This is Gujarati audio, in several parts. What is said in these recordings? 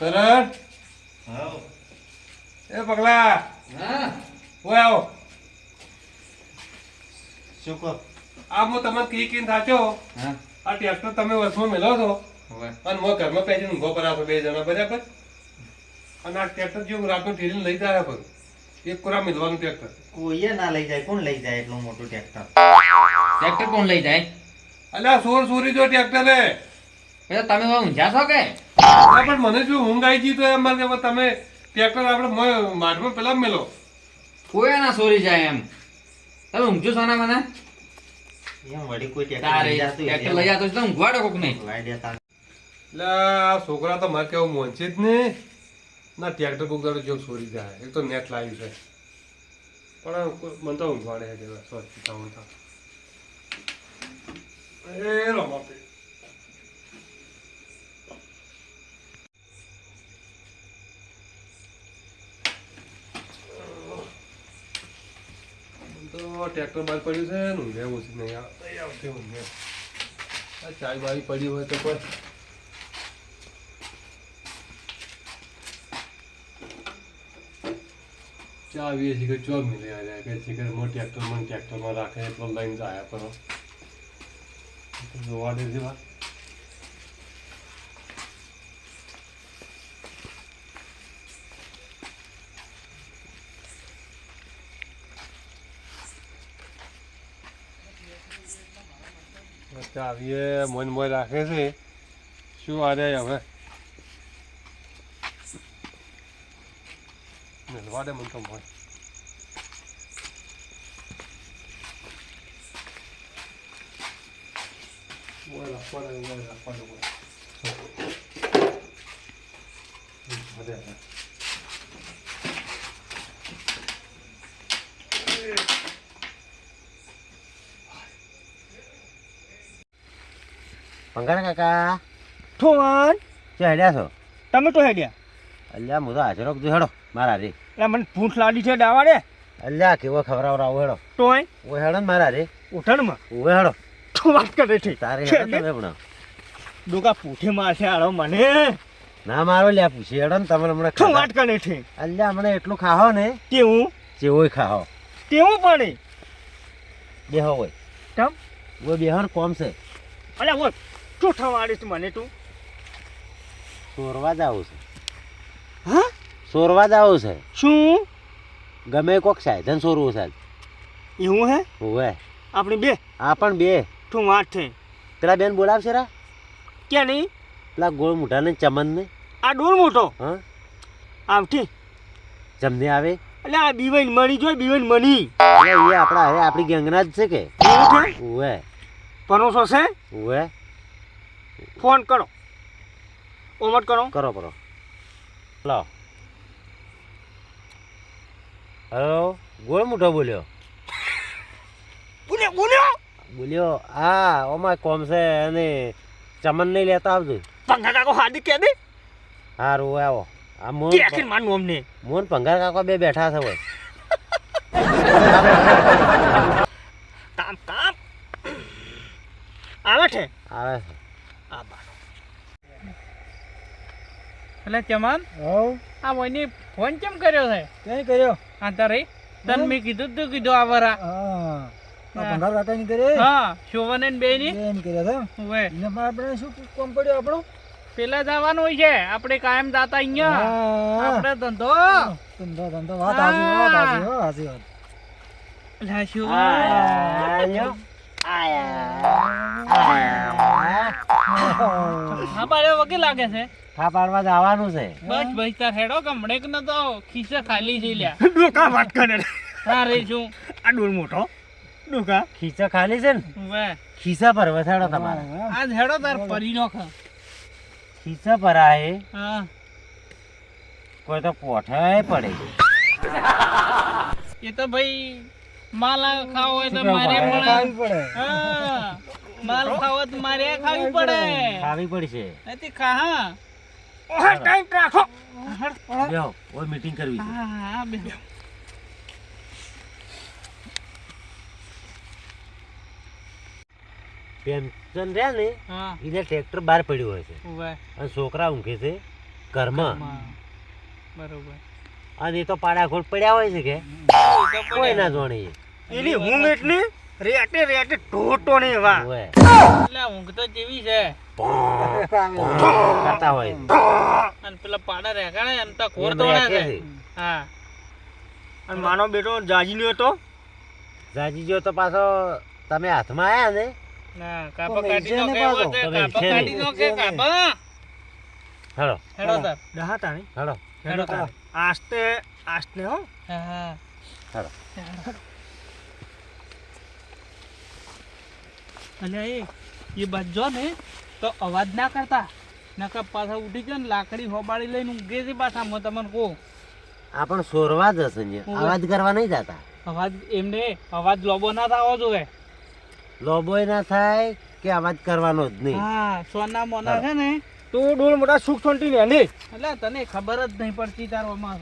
કરણ હાઉ એ પગલા હા ઓય આવો શું કહો આ હું તમને કીન થાચો હા આ ટ્રેક્ટર તમે વર્ષમાં મેલો છો હવે અને હું ઘરમાં પેસી ઊંઘો પડાવો બે જણા બરાબર અને આ ટ્રેક્ટર જેવું રાતનું ઠેરીને લઈ જાય પણ એક કોરા મિલવાનું ટ્રેક્ટર કોઈએ ના લઈ જાય કોણ લઈ જાય એટલું મોટું ટ્રેક્ટર ટ્રેક્ટર કોણ લઈ જાય? અલ્યા સોર સોરી જો ટ્રેક્ટર ને એટલે તમે હવે ઊંઝા છો કે? પણ મને જો ઊંઘ આવી ગઈ તો એમ મને કે તમે ટ્રેક્ટર આપણે માઠમાં પેલા મેલો કોઈ ના સોરી જાય એમ. તમે ઊંઘજો છો ને મને? એમ વળી કોઈ તારે ટ્રેક્ટર લઈ જતો તો ઊંઘવાડો કોક નહીં. વાઈ દેતા એટલે આ છોકરા તો મારે કેવું મોંચે જ ને ના ટ્રેક્ટર કોક દાડો જો સોરી જાય એક તો નેટ લાવ્યું છે પણ મને તો ઊંઘવાડે છે કે સોરી થાવું થા એ રો બાપે તો ટ્રેક્ટર બહાર પડ્યું છે ને ઊંઘે ઓછી નહીં આવતી ઊંઘે આ ચાય બાવી પડી હોય તો કોઈ ચાવીએ છે કે ચો મિલે જાય કે છે કે ટ્રેક્ટરમાં ટ્રેક્ટરમાં રાખે એટલો લઈને જાય કરો જોવા દે છે વાત ચાવીએ મોન મોય રાખે છે શું આરે હવે મેલવા દે મને તો મોય મોય રાખવા દે પંગાર કાકા થોન શું હેડ્યા છો તમે તો હેડ્યા અલ્યા હું તો હાજર જો હેડો મારા રે એટલે મને ભૂખ લાડી છે દાવા રે અલ્યા કેવો ખવડાવ હેડો તોય ઓ હેડો ને મારા રે ઉઠણમાં ઓવે હેડો તું વાત કરે છે તારે હેડો તમે પણ ડોકા પૂઠે મારશે આળો મને ના મારો લ્યા પૂછી હેડો ને તમે હમણાં તું ખાધા. વાત કરે છે અલ્યા હમણાં એટલું ખાહો ને તેવું જેવોય ખાહો તેવું પણ બેહો હોય તમ ઓ બેહો ને કોમ છે અલ્યા બોલ શું થવાડીશ મને તું સોરવા જ આવું છે હા સોરવા જ આવું છે શું ગમે કોક સાધન સોરવું છે એવું હે ઓવે આપણે બે આ પણ બે તું વાત છે પેલા બેન બોલાવશે રા ક્યાં નહીં પેલા ગોળ મુઠા ને ચમન ને આ ડોર મોટો હા આમથી જમને આવે એટલે આ બીવાઈ મણી જોઈ બીવાઈ મણી અરે એ આપણા હવે આપણી ગેંગના જ છે કે એવું છે ઓવે પરોસો છે ઓવે ફોન કરો ઓમટ કરો કરો કરો લો હલો ગોળ મુઠો બોલ્યો બોલ્યો બોલ્યો બોલ્યો હા ઓમાં કોમ છે અને ચમન નહીં લેતા આવજો પંખા કાકો હાર્દિક કે દે હારું આવો આ મોન કે આખી માનું અમને મોન પંગાર કાકા બે બેઠા છે હોય કામ કામ આવે છે આવે છે આ બારો એટલે ચમન હવ આ મોઈની ફોન કેમ કર્યો છે ક્યાં કર્યો આ તારે તને મેં કીધું તું કીધું આવરા હા પંદર કાકા ની કરે હા શોભન ને બે ની બેન કર્યા હતા હવે એને આપણે શું કોમ પડ્યો આપણો પેલા જવાનું હોય છે આપણે કાયમ જાતા અહીંયા આપણે ધંધો ધંધો ધંધો વાત હાજી વાત હાજી હો હાજી વાત લા શું આયો હા બારે વગે લાગે છે ખા પાડવા જવાનું છે બસ ભાઈ તાર હેડો કમડે કે ન તો ખિસ્સે ખાલી છે લ્યા ડોકા વાત કરે હા રે શું આ ડોર મોટો ડોકા ખીચા ખાલી છે ને હવે ખીચા પર વસાડો તમારે આજ હેડો તાર પરી નો ખા ખીચા પર આએ હા કોઈ તો પોઠાય પડે એ તો ભાઈ માલ ખાવો હોય તો શું મારે ખાવું પણ પડે હા માલ ખાવો તો મારે ખાવી પડે ખાવી પડશે નથી ખા ઓહે ટાઈમ રાખો બેહો ઓય મીટિંગ કરવી છે હા હા બે પેન્શન રહ્યા ને હા એને ટ્રેક્ટર બહાર પડ્યું હોય છે ઉભા અને છોકરા ઊંઘે છે ઘરમાં બરોબર અને એ તો પાડા ઘોડ પડ્યા હોય છે કે કોઈ ના જોણે એની ઊંઘ એટલી રેટે રેટે ટોટો ને એવા હોય એટલે ઊંઘ તો જેવી છે કરતા હોય અને પેલા પાડા રેગાડે એમ તો ખોર એમ તોડે રાખે છે છે. હા અને માનો બેટો જાજી લ્યો તો જાજી જો તો પાછો તમે હાથમાં આયા ને ના કાપા તો કાઢી નો મેલશે ને કેવો પાછો. છે તો કાપા મેલશે કાઢી ને. નો કે કાપા હેડો હેડો તાર ડહાતા ને હેડો હેડો તાર આસ્તે આસ્તે હો હા હા હેડો અલ્યા એ બાજુ ને તો અવાજ ના કરતા નકર પાછા ઉઠી ગયો ને લાકડી હોબાળી લઈને ઊંઘે છે પાછા હું તમને કહું આ પણ સોરવા જ હશે ને અવાજ કરવા નહીં જતા અવાજ એમને અવાજ લોબો ના થવો જોઈએ લોબોય ના થાય કે અવાજ કરવાનો જ નહીં હા સોના મોના છે ને તો ડોલ મોટા સુખ શાંતિ ને ને એટલે તને ખબર જ નહીં પડતી તારો માં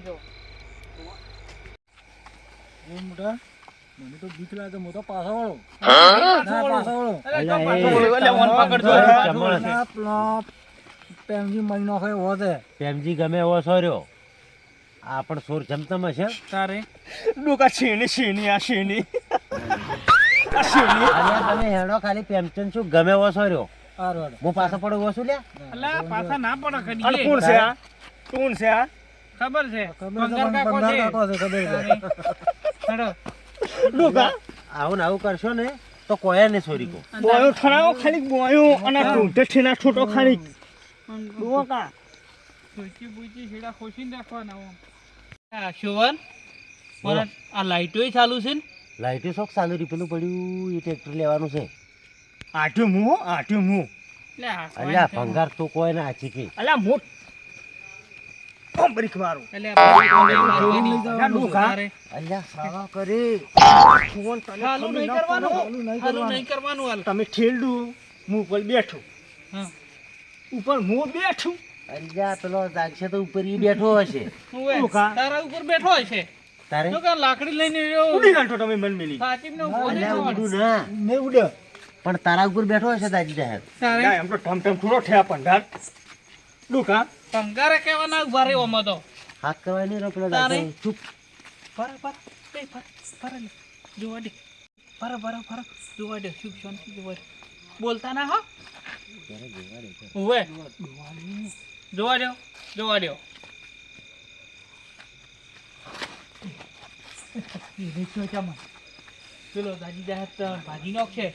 જો ડોલ મોટા મને તો બીક લાગે મોટો પાછો વાળો ના ના પાછો વાળો અલ્યા, પાછો એ વળો, એટલે ઓન પકડજો. ચમણ છે. પેમજી મહિનો ખાય હોતે પ્રેમજી ગમે એવો સોર્યો આ પણ સોર જમતમ હશે તારે ડોકા શેની આ શેની આ શેની અલ્યા તમે હેડો ખાલી પ્રેમચંદ શું ગમે એવો સોર્યો હારું હારું. હું પાછો પડો એવો છું લ્યા એટલે પાછા ના પડે અને કડીએ કોણ છે આ કોણ છે આ ખબર છે ખબર છે, બંગાર કાકો બંગાર છે કાકો છે, ખબર છે. હેડો. ડોકા આવું ને આવું કરશો ને તો કોઈ ને સોરી કો બોયો ઠરાવો ખાલી બોયો અને ટૂંટે ઠેના છોટો ખાલી ડોકા પૂછી પૂછી છેડા ખોસીને રાખવાના આમ. આ શોભન મને આ લાઈટોય ચાલુ છે ને લાઈટો શોખ ચાલુ રહ્યું પેલું પડ્યું એ ટ્રેક્ટર લેવાનું છે આઠ્યું મું એટલે આ અલ્યા ભંગાર તો કોઈ ના આછી કે અલ્યા મોટ કોમ્બરીક મારું એટલે આ જોઈને લઈ જવાનું છે. તારે અલ્યા સાવા કરી ફોન તને ચાલુ ખબર નહીં ના કરવાનું પડે, ચાલુ નહીં ચાલુ કરવાનું. નહીં કરવાનું હાલ તમે ઠેલડું હું ઉપર બેઠું હા ઉપર હું બેઠું અલ્યા પેલો જાગશે તો ઉપર ઈ બેઠો હશે ઓવે, ડોકા. તારા ઉપર બેઠો છે તારે તો કે લાકડી લઈને રહ્યો ઉડી ગાંઠો તમે મન મેલી સાચીને ઊભો નહીં અલ્યા થવાનું. ઉડું ના ને ઉડે પણ તારા ઉપર બેઠો હશે દાદી સાહેબ તારે ના, એમ તો ઠમ થોડો ઠેયા પંડાર ડોકા પંગારે કહેવાના ઉભા રહ્યો આમાં તો હાથ કરવા નહીં રો પેલો તારે? દાદો ચૂપ ફરે ફરે એ ફરે લે જોવા દે ફરે જોવા દે શુભ શાંતિ જોવા દે બોલતા ના હા ઉવે જોવા દો પેલો દાદી જાહેર ભાજી નાખશે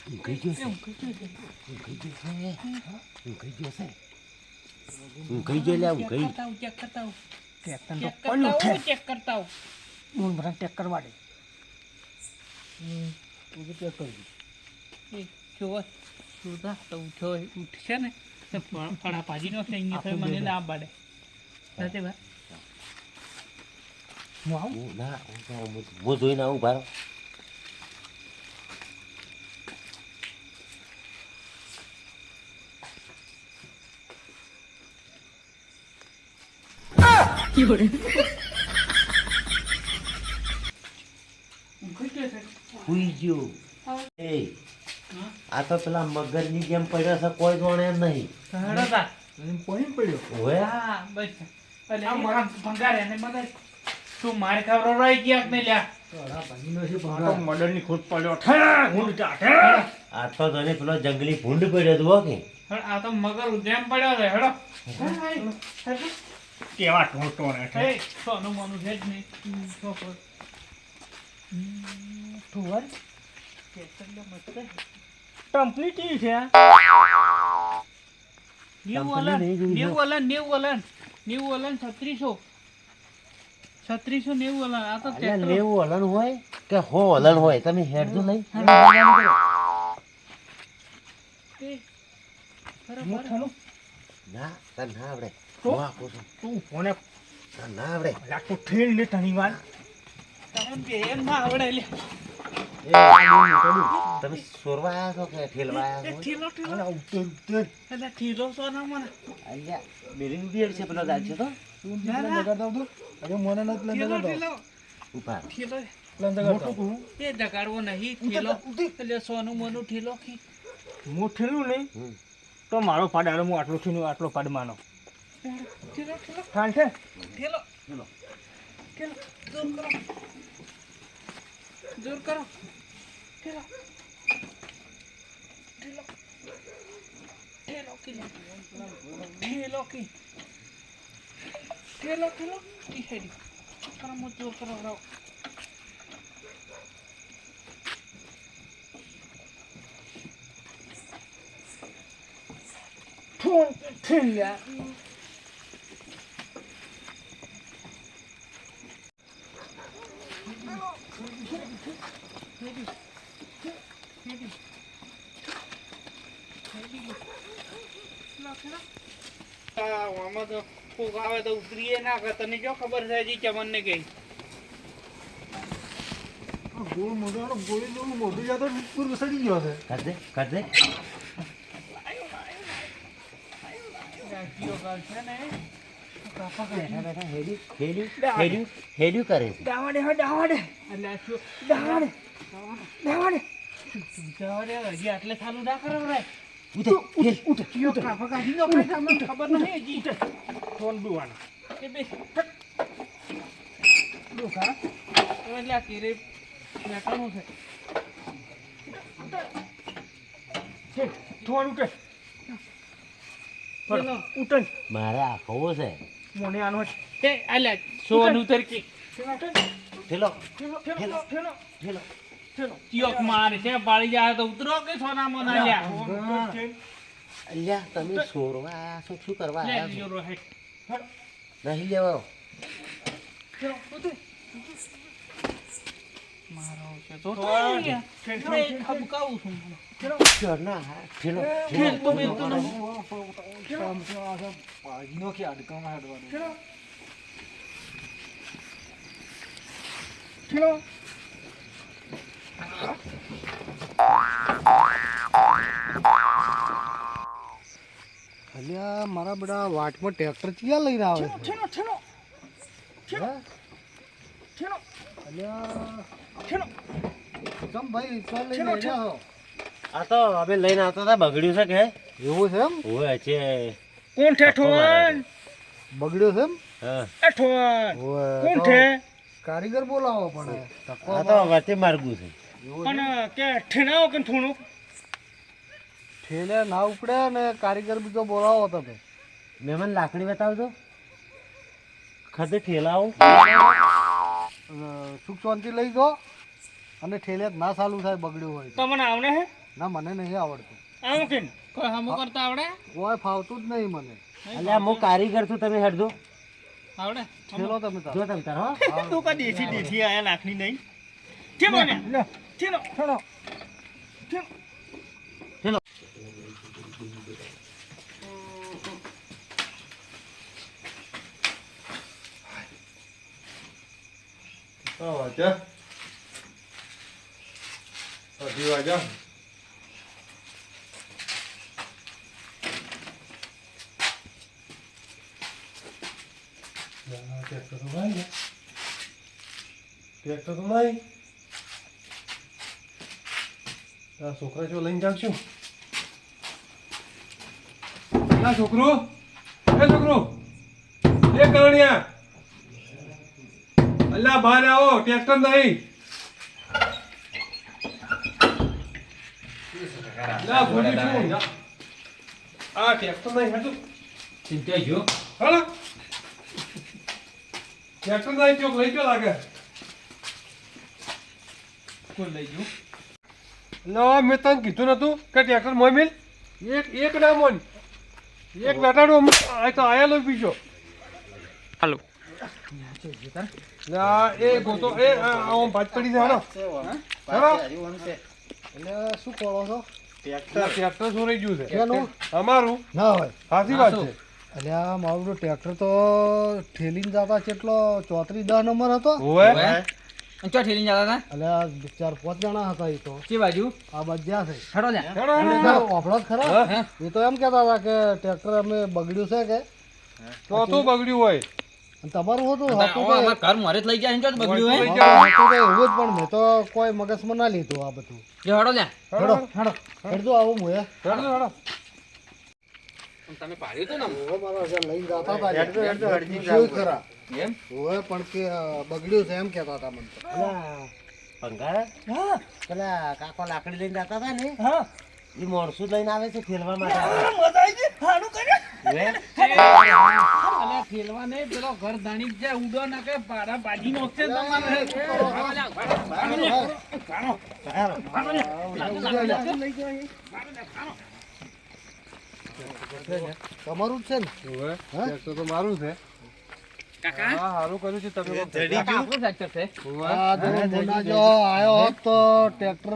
ઊંઘી ગયો છે ઊંઘી ગયો લ્યા ઊંઘી ચેક કરતા હું ટેક ચેક કરતા હું બોલ બધા ટેક કરવા દે ઉઠશે ને તો ફળા ભાજી નો અહીંયા થાય મને ના પાડે સાચે ભાઈ હું આવું હું ના હું જોઈને આવું ભારો હુઈ ગયો એ આ તો પેલા મગરની જેમ પડ્યો છે કોઈ જોણે એમ નહીં પોઈન્ટ પડ્યો ઓય હા બસ એટલે આ મારા ભંગારે ને મને તું માર ખાવરો રહી ગયા કે નહીં લ્યા મર્ડરની ખોટ પડ્યો હું ટાટે આ તો જોને પેલો જંગલી ભૂંડ પડ્યો હતો કે પણ આ તો મગર ઉદ્યાન પડ્યો છે હેડો કેવા ટોટો રહે એ સોનું મોનું છે જ નહીં સોપર ટુવર કેટલો મસ્ત છે કંપની ટી છે ન્યુ વલન 3690 આ તો અલ્યા ટ્રેક્ટર 90 હલન હોય કે 100 હલન હોય તમે હેડજો નહીં બરાબર ના તને ના આવડે તો? હું આપું છું તું ફોને તને ના આવડે લાગતો ઠેલ ને તની વાર તમે બેન માં આવડે લે તમે સોરવા આવ્યા છો કે ઠેલવા આવ્યા છો ઠીલો ઉત્તર ઉત્તર એટલે ઠીલો સોના મને અલ્યા બેરિંગ બિયર છે પેલો દાલ છે તો તું ના, ના. જગાડતા હતું અરે મને નથી પ્લેન ઠીલો જગાડતો ઉભા પ્લેન જગાડતો એ જગાડવો નહીં ઠીલો એટલે સોનું મોનું ઠીલો કી હું ઠેલું નહીં હમ. તો મારો પાડ હાલો હું આટલો ઠીનું આટલો પાડ માનો ઠેલો ઠેલો ઠાણ છે ઠેલો ઠેલો જોર કરો ઠેલો ઠેલો ઠેલો ઠેલો ઈ હેડી કરો મો જોર કરો રાવ ઠોન ઠેલ્યા આમાં તો કોક આવે તો ઉતરીએ ના કર તને જો ખબર છે જી ચમન ને કઈ ગોળ મોઢાનો ગોળી જેવું મોઢું જાતો પૂર સડી ગયો છે કર દે રાખ્યો ગાલ છે ને બેઠા બેઠા હેડ્યું કરે છે દાવાડે હો દાવાડે એટલે આ શું દાવાડે દાવાડે જવાડે હજી આટલે ચાલુ ના કરો રે ઉઠ કાપા કાઢી નો ભાઈ તમને ખબર નહીં હજી ફોન દુવાના એ બે દુખા એટલે આ કેરે નાખવાનું છે છે ફોન ઉઠે ચલો. ઉઠન મારે આખવો છે મોને આનો એ આલ્યા સોન ઉતર કે ઠેલો ઠેલો ઠેલો ઠેલો ઠેલો ઠેલો ચિયોક મારે છે પાડી જાય તો ઉતરો કે સોના મો ના લ્યા અલ્યા તમે સોરવા આયા છો શું કરવા લે આયા છો લ્યો રોહેટ નહીં લેવા મારો છે તો ઠેલો રે ખબકાવું છું ચડના ઠેલો ખેલ તો મેં તો નહીં પાજીનો કે અડકામાં હાડવાનું ચલો ઠેલો અલ્યા મારા બધા વાટમાં ટ્રેક્ટર ક્યાં લઈને આવે છે ઠેલો ઠેલો હે? ઠેલો અલ્યા ઠેલો કેમ ભાઈ તો લઈને ઠેલો, આવ્યા હો? આ તો અમે લઈને આવતા હતા બગડ્યું છે કે એવું છે એમ ઓય છે કોણ છે ઠોન બગડ્યો છે એમ હા એ ઠોન ઓય, કોણ તો છે કારીગર બોલાવો પણ આ તો વચ્ચે માર્ગું છે પણ કે ઠેનાવો કે થોડું ઠેલે ના ઉપડે ને કારીગર બીજો બોલાવો તમે મહેમાન લાકડી બતાવજો ખડે ઠેલાઓ સુખ શાંતિ લઈ જાઓ અને ઠેલે ના ચાલુ થાય બગડ્યું હોય તો. તમને આવને હે ના મને નહીં આવડતું આવું કે કોઈ હમો કરતા આવડે કોઈ ફાવતું જ નહીં મને એટલે હું કારીગર છું તમે હેડજો આવડે ઠેલો તમે તાર જો તમે તાર હો તું કા દેશી દેશી આયા લાખની નહીં ઠેલો ને ઠેલો ઠેલો ઠેલો વાજા અઢી વાજા ટ્રેક્ટર તો નહીં ટ્રેક્ટર તો નહીં આ છોકરા જો લઈને જાવ છું છોકરો એ કરણિયા અલ્લા બહાર આવો ટ્રેક્ટર નહીં લા ભૂલી છું આ ટ્રેક્ટર નહીં હતું ચિંતા જો હાલો ટ્રેક્ટર નહીં ચોક લઈ ગયો લાગે કોઈ લઈ જો લા મેં તને કીધું નતું કે ટ્રેક્ટર મોય મિલ એક ના મોન એક બેટાડું આ તો આયા લો બીજો હાલો લા એ ગોતો એ આમ ભાજ પડી છે હાલો હાલો એટલે શું કરો છો ટ્રેક્ટર ચોરાઈ ગયું છે કેનું? અમારું ના હોય સાચી વાત છે અલ્યા મારું તો ટ્રેક્ટર તો ઠેલીને જતા કેટલો 34 નંબર હતો ઓવે ચો ઠેલીને જતા હતા અલ્યા 4-5 જણા હતા એ તો કે બાજુ આ બધા છે હડો જા હેડો, હેડો. ઓફળો જ ખરા એ તો એમ કહેતા હતા કે ટ્રેક્ટર અમે બગડ્યું છે કે ચોથું બગડ્યું હોય અને તમારું હતું હવે અમારા ઘર મોરે જ લઈ જાય ને જો બગડ્યું હે લઈ જાઓ. એવું જ પણ મેં તો કોઈ મગજમાં ના લીધું આ બધું. જો હડો લ્યા હેડો હેડો આવું હું હે હેડો, હેડો. તમે પાડ્યું હતું ને આમ? હવે મારા જે લઈને જતા હતા ને, હેડજો, હેડજો, હેડજી પૂછ્યું ખરા એમ હવે પણ કે બગડ્યું છે એમ કહેતા હતા મને તો. પંખા પેલા કાકો લાકડી લઈને જતા હતા ને હા એ માણસો લઈને આવે છે ઠેલવા માટે મજા આવી ગઈ સારું કર્યું હે? અલ્યા ખેલવા નહીં, પેલો ઘર ધાણી જાય ઉડો ના કે ભાડા બાજી નોખશે તમારે. તમારું જ છે ને હવે હા? ટ્રેક્ટર તો મારું છે. કાકા હા, સારું કર્યું છે તમે. કાકા આપણું ટ્રેક્ટર છે. હવે. આ જો મુન્ના જો આયો હોત તો ટ્રેક્ટર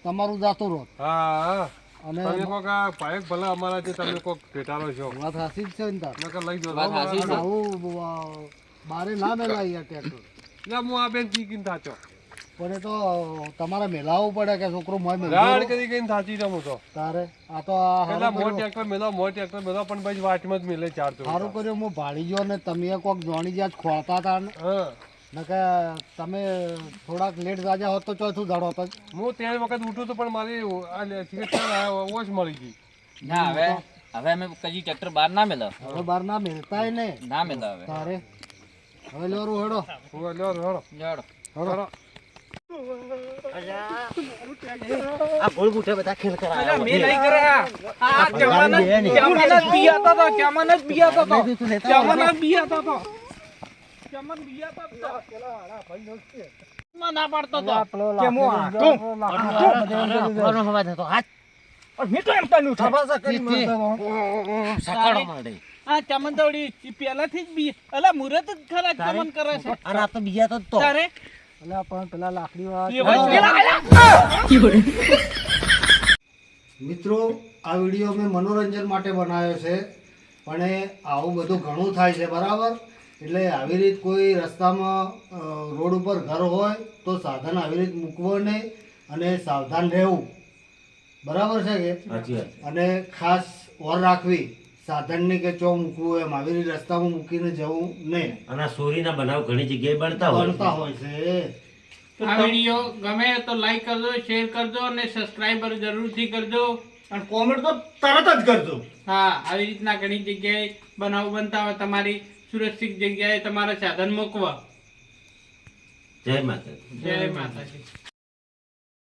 તમારું જાતું રોત હા, હા. અને તમે કોક આ પાયક ભલા અમારા જે તમે કોક ભેટારો છો વાત સાચી જ છે ને તાર નકર લઈ જાઓ. વાત સાચી અને આવું બારે ના મેલાય યાર ટ્રેક્ટર લે, હું આ બેન ચીકીને થાચો. પણ એ તો તમારે મેલાવવું પડે કે છોકરો મોય રાડ મેળવો કરી કરીને થાચી જાઉં હું તો. તારે આ તો આ પેલા હારું મોર કર્યું. ટ્રેક્ટર મેલો, મોર ટ્રેક્ટર મેલો, પણ પછી વાટમાં જ મેલે ચાર તો. સારું કર્યું હું ભાડી ગયો ને તમે કોક જોણી જ્યાં જ ખોળતા હતા ને હા. નકે તમે થોડાક લેટ જાજા હોત તો ચોથું દાડો હતો જ. હું ત્યાં વખત ઉઠું તો પણ મારી આ વોચ મળી ગઈ. ના હવે અમે કદી ટ્રેક્ટર બહાર ના મેલો હવે બાર ના મેળતાય ને ના મેલો હવે તારે હવે લેરું હેડો હવે લ્યો, હેડો. જડો હેડો. આ ભૂલ બુઠે બધા ખેલ અલ્યા કરાયા મેં નહીં કર્યા. આ કેમાન જ બિયાતો હતો, કેમાન જ બિયાતો હતો. કેમાન જ બિયાતો હતો. કેમાન બિયાતો હતો. માં ના પાડતો હતો. કે હું આટલું આપણો અવાજ હતો હાથ પણ મેં તો એમ તને ઉઠા સકાળો માંડે આ ચમનદવડી ઈ પહેલાથી જ બી અલા મુરત જ ખરા ચમન કરે છે. અને આ તો બીજા તો જ તો તારે એટલે પણ પેલા લાકડી એ વચ્ચે મિત્રો આ વિડીયો મેં મનોરંજન માટે બનાવ્યો છે પણ એ આવું બધું ઘણું થાય છે બરાબર એટલે આવી રીત કોઈ રસ્તામાં રોડ ઉપર ઘર હોય તો સાધન આવી રીત મૂકવું નહીં અને સાવધાન રહેવું બરાબર છે કે સાચી વાત અને ખાસ ઓર રાખવી સાધનની કે ચો મૂકવું એમ આવી રીતે રસ્તામાં મૂકીને જવું નહીં અને આ ચોરીના બનાવ ઘણી જગ્યાએ બનતા હોય બનતા હોય છે આ વિડીયો ગમે તો લાઈક કરજો, શેર કરજો અને સબસ્ક્રાઇબર જરૂરથી કરજો. અને કોમેન્ટ તો તરત જ કરજો હા, આવી રીતના ઘણી જગ્યાએ બનાવ બનતા હોય, તમારી સુરક્ષિત જગ્યાએ તમારા સાધન મૂકવા. જય માતા જય માતાજી.